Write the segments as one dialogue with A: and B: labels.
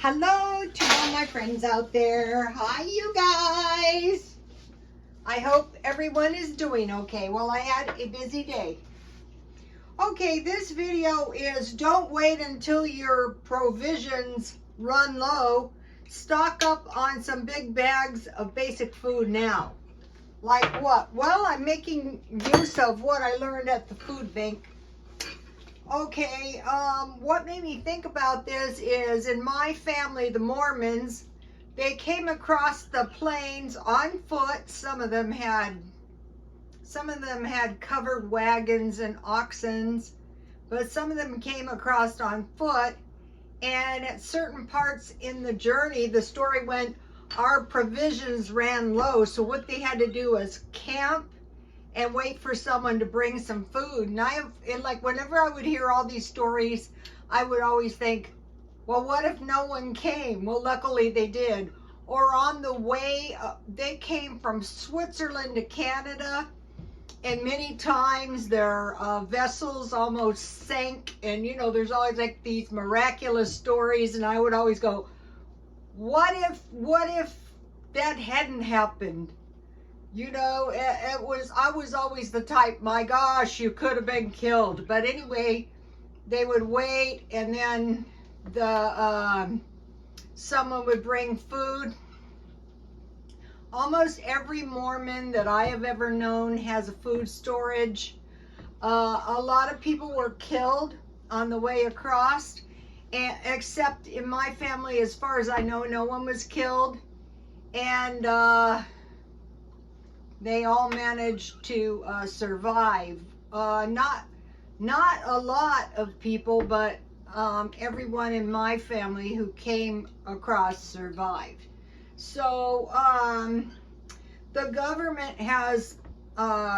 A: Hello to all my friends out there. Hi, you guys. I hope everyone is doing okay. Well, I had a busy day. Okay, this video is don't wait until your provisions run low. Stock up on some big bags of basic food now. Like what? Well, I'm making use of what I learned at the food bank. Okay, what made me think about this is in my family, the Mormons, they came across the plains on foot. Some of them had covered wagons and oxen, but some of them came across on foot. And at certain parts in the journey, the story went, our provisions ran low. So what they had to do was camp and wait for someone to bring some food. And like whenever I would hear all these stories, I would always think, well, what if no one came? Well, luckily they did. Or on the way, they came from Switzerland to Canada, and many times their vessels almost sank. And you know, there's always like these miraculous stories, and I would always go, what if that hadn't happened? You know, I was always the type, my gosh, you could have been killed. But anyway, they would wait, and then someone would bring food. Almost every Mormon that I have ever known has a food storage. A lot of people were killed on the way across, except in my family, as far as I know, no one was killed. And they all managed to survive. Not a lot of people, but everyone in my family who came across survived. So the government has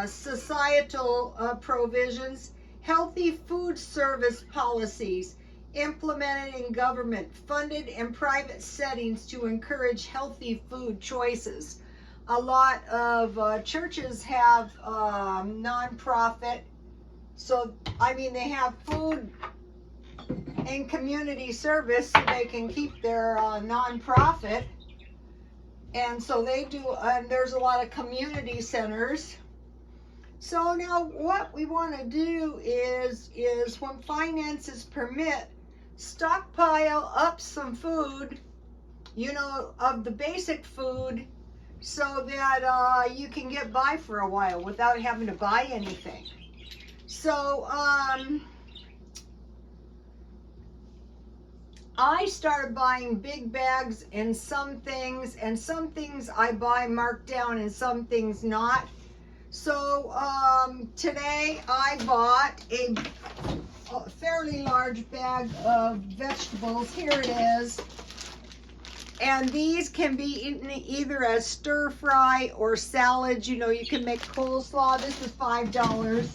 A: societal provisions, healthy food service policies implemented in government, funded in private settings to encourage healthy food choices. A lot of churches have nonprofit, so I mean they have food and community service so they can keep their nonprofit, and so they do. And there's a lot of community centers. So now what we want to do is when finances permit, stockpile up some food, you know, of the basic food, so that you can get by for a while without having to buy anything. So I started buying big bags and some things I buy marked down and some things not. So today I bought a fairly large bag of vegetables. Here it is. And these can be eaten either as stir fry or salads. You know, you can make coleslaw. This is $5.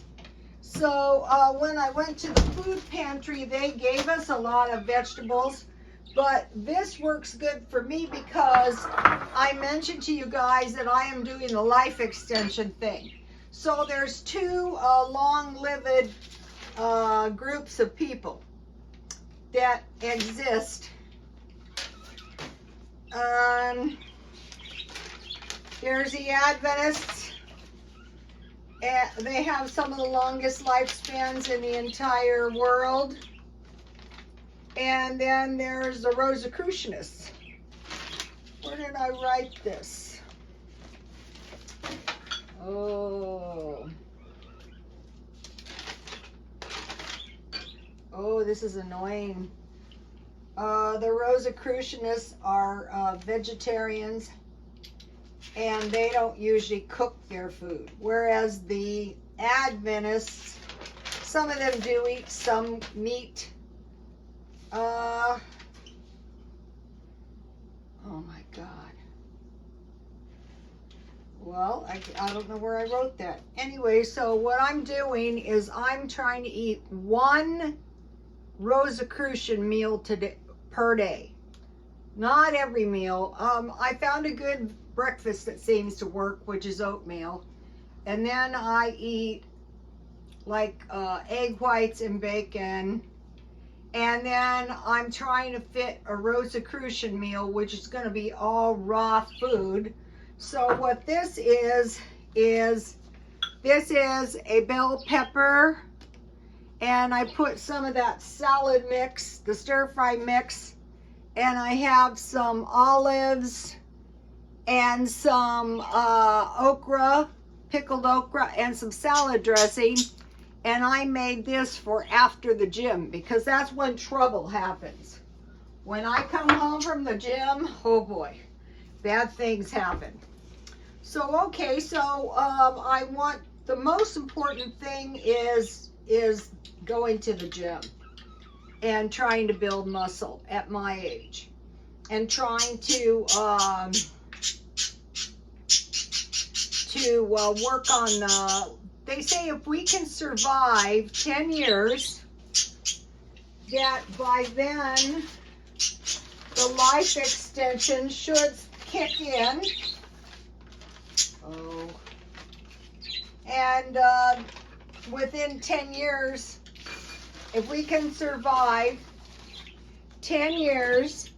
A: So when I went to the food pantry, they gave us a lot of vegetables. But this works good for me because I mentioned to you guys that I am doing the life extension thing. So there's two long-lived groups of people that exist. Here's the Adventists. They have some of the longest lifespans in the entire world. And then there's the Rosicrucianists. Where did I write this? Oh, this is annoying. The Rosicrucianists are vegetarians, and they don't usually cook their food. Whereas the Adventists, some of them do eat some meat. Oh my God. Well, I don't know where I wrote that. Anyway, so what I'm doing is I'm trying to eat one Rosicrucian meal per day. Not every meal. I found a good breakfast that seems to work, which is oatmeal. And then I eat like egg whites and bacon. And then I'm trying to fit a Rosicrucian meal, which is going to be all raw food. So what this is this is a bell pepper, and I put some of that salad mix, the stir fry mix, and I have some olives and some okra, pickled okra, and some salad dressing. And I made this for after the gym, because that's when trouble happens. When I come home from the gym, oh boy, bad things happen. So, okay, so I want, the most important thing is going to the gym and trying to build muscle at my age, and trying to work on the, they say if we can survive 10 years, that by then the life extension should kick in. Oh. And within 10 years, if we can survive 10 years,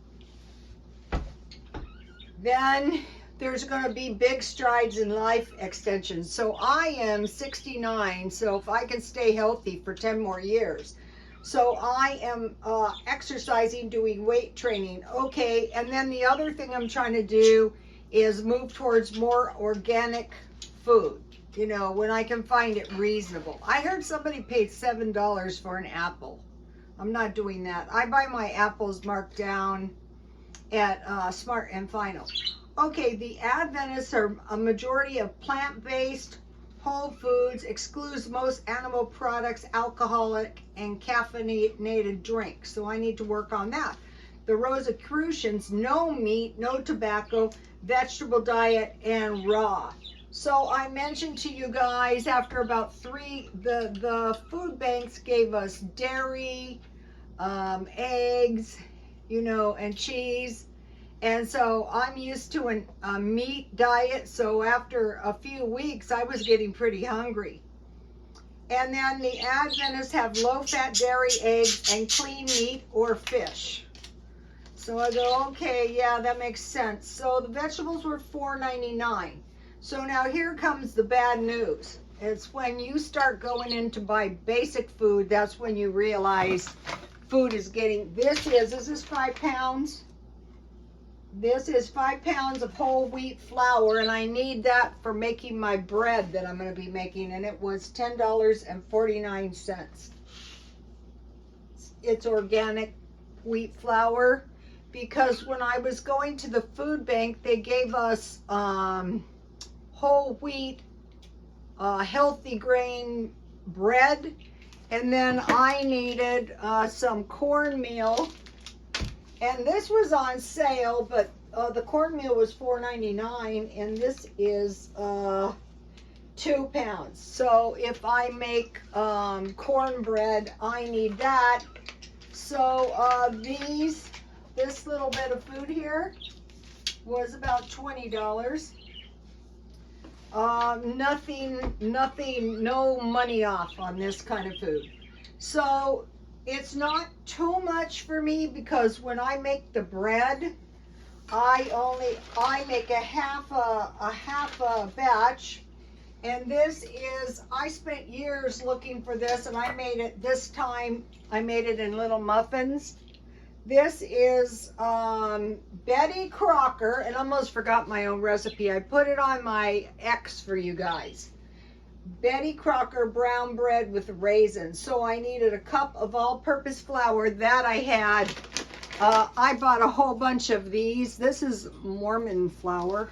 A: then there's going to be big strides in life extension. So I am 69, so if I can stay healthy for 10 more years. So I am exercising, doing weight training. Okay, and then the other thing I'm trying to do is move towards more organic food, you know, when I can find it reasonable. I heard somebody paid $7 for an apple. I'm not doing that. I buy my apples marked down at Smart and Final. Okay, the Adventists are a majority of plant-based, whole foods, excludes most animal products, alcoholic, and caffeinated drinks. So I need to work on that. The Rosicrucians, no meat, no tobacco, vegetable diet, and raw. So I mentioned to you guys after about the food banks gave us dairy, eggs, you know, and cheese. And so I'm used to a meat diet. So after a few weeks, I was getting pretty hungry. And then the Adventists have low-fat dairy, eggs, and clean meat or fish. So I go, okay, yeah, that makes sense. So the vegetables were $4.99. So now here comes the bad news. It's when you start going in to buy basic food, that's when you realize food is getting, this is 5 pounds. This is 5 pounds of whole wheat flour, and I need that for making my bread that I'm going to be making, and it was $10.49. It's organic wheat flour, because when I was going to the food bank, they gave us whole wheat, healthy grain bread, and then I needed some cornmeal. And this was on sale, but the cornmeal was $4.99, and this is 2 pounds. So if I make cornbread, I need that. So this little bit of food here was about $20. Nothing, no money off on this kind of food. So it's not too much for me, because when I make the bread, I make a half a batch, and this is, I spent years looking for this, and I made it this time. I made it in little muffins. This is Betty Crocker, and I almost forgot my own recipe. I put it on my X for you guys. Betty Crocker brown bread with raisins. So I needed a cup of all-purpose flour that I had. I bought a whole bunch of these. This is Mormon flour.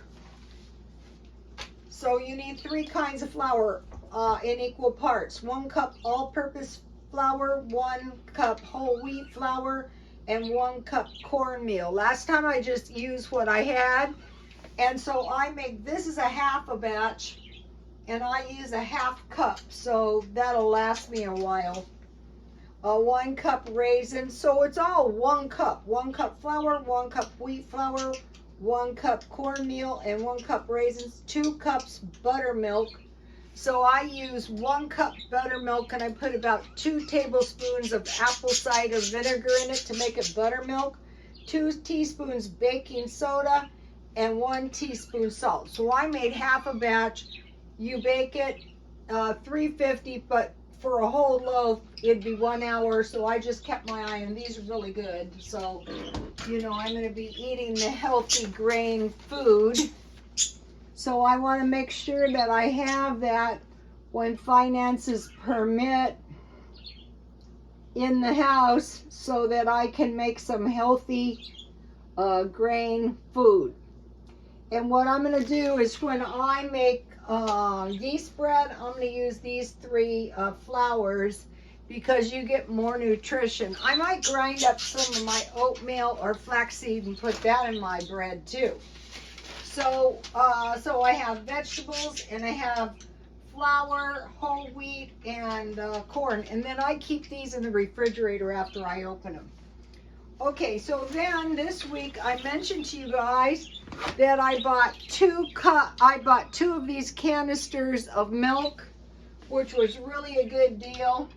A: So you need 3 kinds of flour in equal parts. 1 cup all-purpose flour, 1 cup whole wheat flour, and 1 cup cornmeal. Last time I just used what I had. And so I make, this is a half a batch, and I use a half cup, so that'll last me a while. 1 cup raisins, so it's all 1 cup. 1 cup flour, 1 cup wheat flour, 1 cup cornmeal, and 1 cup raisins. 2 cups buttermilk, So I use 1 cup buttermilk, and I put about 2 tablespoons of apple cider vinegar in it to make it buttermilk, 2 teaspoons baking soda, and 1 teaspoon salt. So I made half a batch. You bake it 350, but for a whole loaf it'd be 1 hour. So I just kept my eye on these. Are really good. So you know, I'm going to be eating the healthy grain food. So I want to make sure that I have that when finances permit in the house, so that I can make some healthy grain food. And what I'm going to do is, when I make yeast bread, I'm going to use these 3 flours, because you get more nutrition. I might grind up some of my oatmeal or flaxseed and put that in my bread too. So I have vegetables, and I have flour, whole wheat, and corn. And then I keep these in the refrigerator after I open them. Okay, so then this week I mentioned to you guys that I bought 2 of these canisters of milk, which was really a good deal,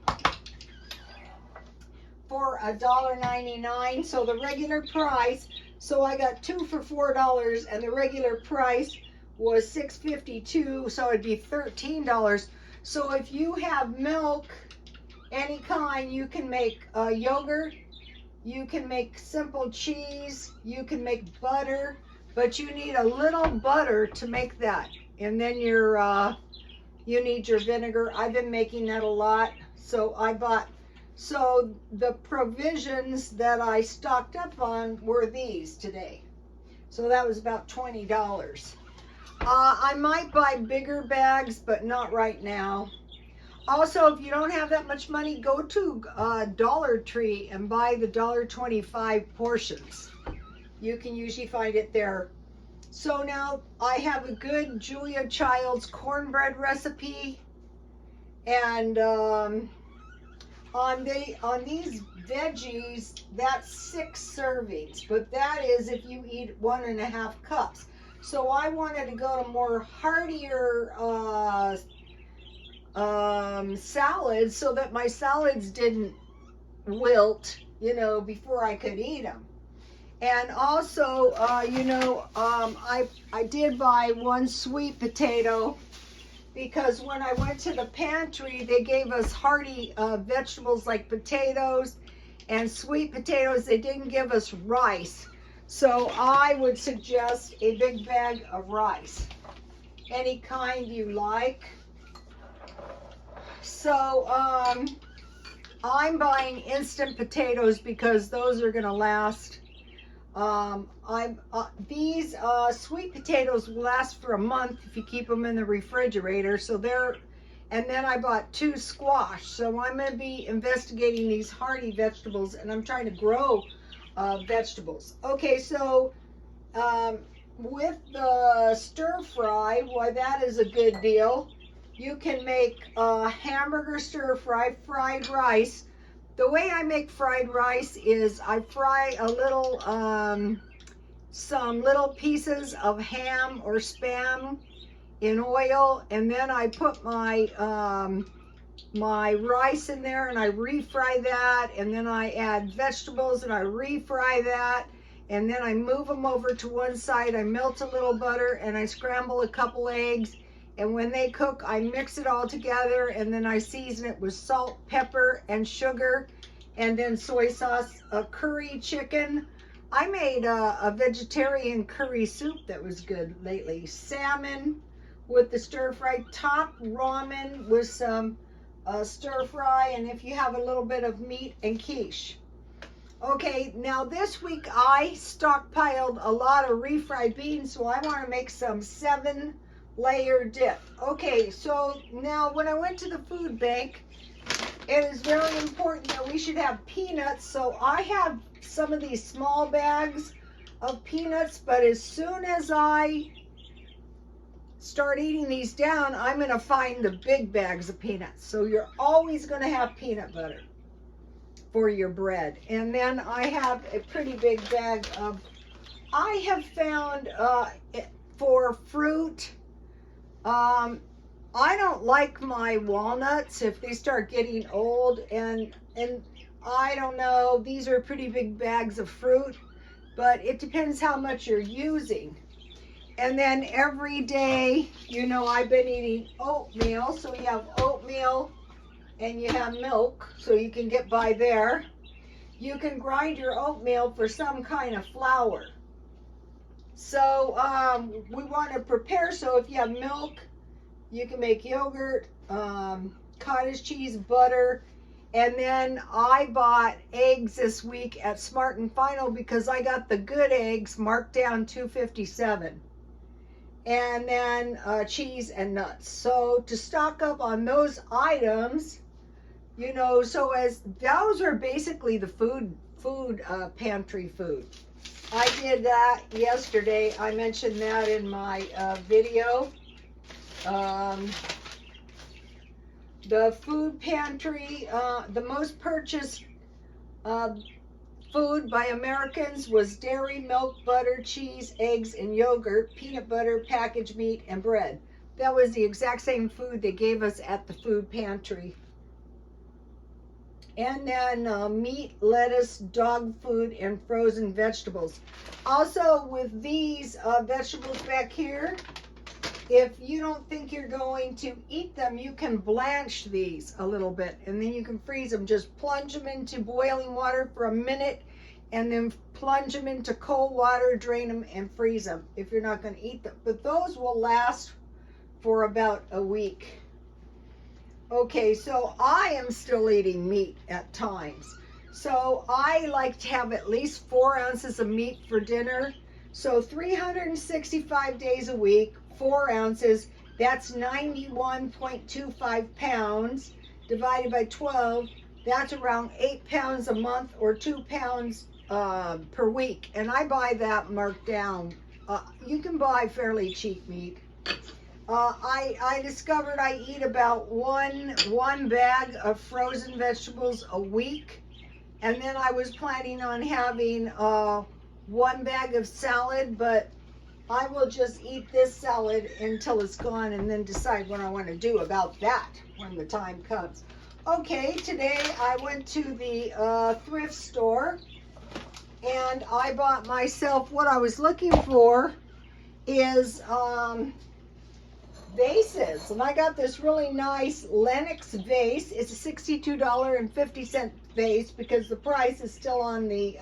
A: for $1.99. So the regular price, so I got 2 for $4, and the regular price was $6.52, so it'd be $13. So if you have milk, any kind, you can make yogurt, you can make simple cheese, you can make butter, but you need a little butter to make that. And then you need your vinegar. I've been making that a lot. So the provisions that I stocked up on were these today. So that was about $20. I might buy bigger bags, but not right now. Also, if you don't have that much money, go to Dollar Tree and buy the $1.25 portions. You can usually find it there. So now I have a good Julia Child's cornbread recipe, and on these veggies, that's 6 servings, but that is if you eat 1.5 cups. So I wanted to go to more heartier salads, so that my salads didn't wilt, you know, before I could eat them. And also, I did buy 1 sweet potato, because when I went to the pantry, they gave us hearty vegetables like potatoes and sweet potatoes. They didn't give us rice. So I would suggest a big bag of rice, any kind you like. So I'm buying instant potatoes, because those are going to last. These sweet potatoes will last for a month if you keep them in the refrigerator. And then I bought 2 squash. So I'm going to be investigating these hardy vegetables, and I'm trying to grow vegetables. Okay, so with the stir fry, why that is a good deal. You can make hamburger stir fry, fried rice. The way I make fried rice is I fry a little, some little pieces of ham or Spam in oil, and then I put my my rice in there, and I refry that, and then I add vegetables, and I refry that, and then I move them over to one side. I melt a little butter, and I scramble a couple eggs, and when they cook, I mix it all together, and then I season it with salt, pepper, and sugar, and then soy sauce, a curry chicken. I made a vegetarian curry soup that was good lately. Salmon with the stir fry, top ramen with some stir fry, and if you have a little bit of meat, and quiche. Okay, now this week I stockpiled a lot of refried beans, so I want to make some 7-layer dip. Okay, so now when I went to the food bank, it is very important that we should have peanuts. So I have some of these small bags of peanuts, but as soon as I start eating these down, I'm going to find the big bags of peanuts. So you're always going to have peanut butter for your bread. And then I have a pretty big bag of, I have found for fruit, I don't like my walnuts if they start getting old, and I don't know, these are pretty big bags of fruit, but it depends how much you're using. And then every day, you know, I've been eating oatmeal, so you have oatmeal and you have milk, so you can get by there. You can grind your oatmeal for some kind of flour. So we want to prepare, so if you have milk, you can make yogurt, cottage cheese, butter. And then I bought eggs this week at Smart and Final because I got the good eggs marked down $2.57. And then cheese and nuts. So to stock up on those items, you know, so as those are basically the food pantry food. I did that yesterday. I mentioned that in my video. The food pantry, the most purchased food by Americans was dairy, milk, butter, cheese, eggs, and yogurt, peanut butter, packaged meat, and bread. That was the exact same food they gave us at the food pantry. And then meat, lettuce, dog food, and frozen vegetables. Also with these vegetables back here, if you don't think you're going to eat them, you can blanch these a little bit and then you can freeze them. Just plunge them into boiling water for a minute and then plunge them into cold water, drain them, and freeze them if you're not going to eat them. But those will last for about a week. Okay, so I am still eating meat at times. So I like to have at least 4 ounces of meat for dinner. So 365 days a week, 4 ounces, that's 91.25 pounds divided by 12. That's around 8 pounds a month or 2 pounds per week. And I buy that marked down. You can buy fairly cheap meat. I discovered I eat about one bag of frozen vegetables a week. And then I was planning on having 1 bag of salad, but I will just eat this salad until it's gone and then decide what I want to do about that when the time comes. Okay, today I went to the thrift store and I bought myself, what I was looking for is vases. And I got this really nice Lenox vase. It's a $62.50 vase because the price is still on the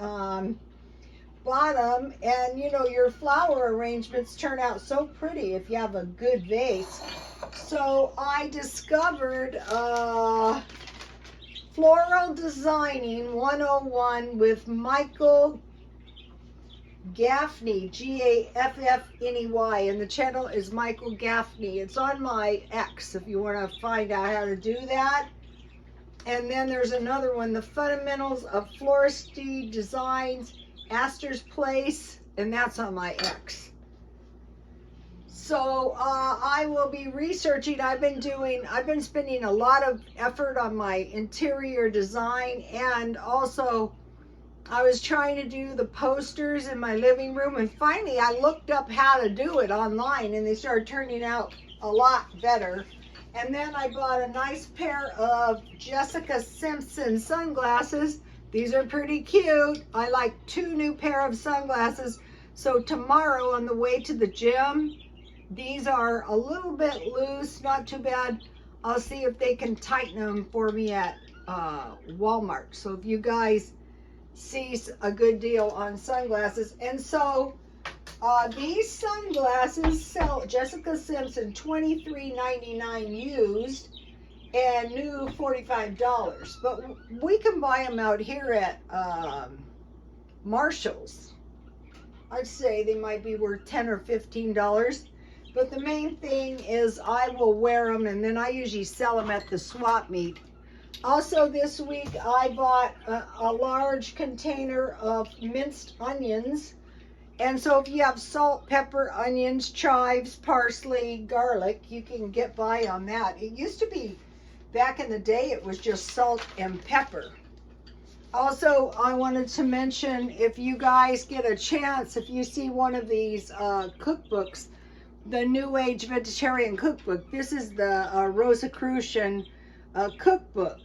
A: bottom, and you know, your flower arrangements turn out so pretty if you have a good vase. So I discovered Floral Designing 101 with Michael Gaffney, Gaffney, and the channel is Michael Gaffney. It's on my X if you want to find out how to do that. And then there's another one, The Fundamentals of Floristry Designs, Astor's Place, and that's on my X. So I will be researching. I've been spending a lot of effort on my interior design, and also I was trying to do the posters in my living room, and finally I looked up how to do it online and they started turning out a lot better. And then I bought a nice pair of Jessica Simpson sunglasses. These are pretty cute. I like 2 new pair of sunglasses. So tomorrow on the way to the gym, these are a little bit loose, not too bad. I'll see if they can tighten them for me at Walmart. So if you guys see a good deal on sunglasses. And so these sunglasses sell Jessica Simpson $23.99 used and new $45, but we can buy them out here at Marshall's. I'd say they might be worth $10 or $15, but the main thing is I will wear them, and then I usually sell them at the swap meet. Also this week I bought a large container of minced onions. And so if you have salt, pepper, onions, chives, parsley, garlic, you can get by on that. It used to be, back in the day, it was just salt and pepper. Also, I wanted to mention, if you guys get a chance, if you see one of these cookbooks the New Age Vegetarian Cookbook. This is the Rosicrucian cookbook.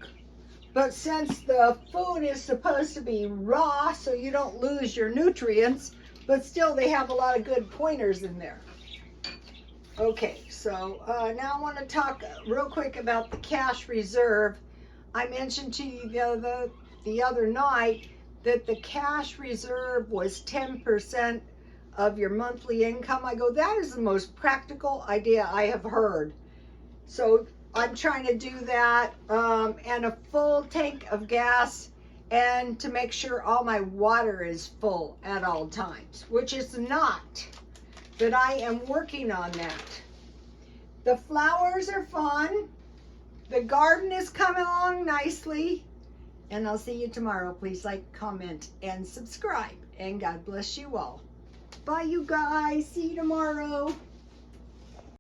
A: But since the food is supposed to be raw so you don't lose your nutrients, but still they have a lot of good pointers in there. Okay, so now I want to talk real quick about the cash reserve. I mentioned to you the other night that the cash reserve was 10% of your monthly income. I go, that is the most practical idea I have heard. So I'm trying to do that, and a full tank of gas, and to make sure all my water is full at all times, which is not, but I am working on that. The flowers are fun. The garden is coming along nicely. And I'll see you tomorrow. Please like, comment, and subscribe. And God bless you all. Bye, you guys. See you tomorrow.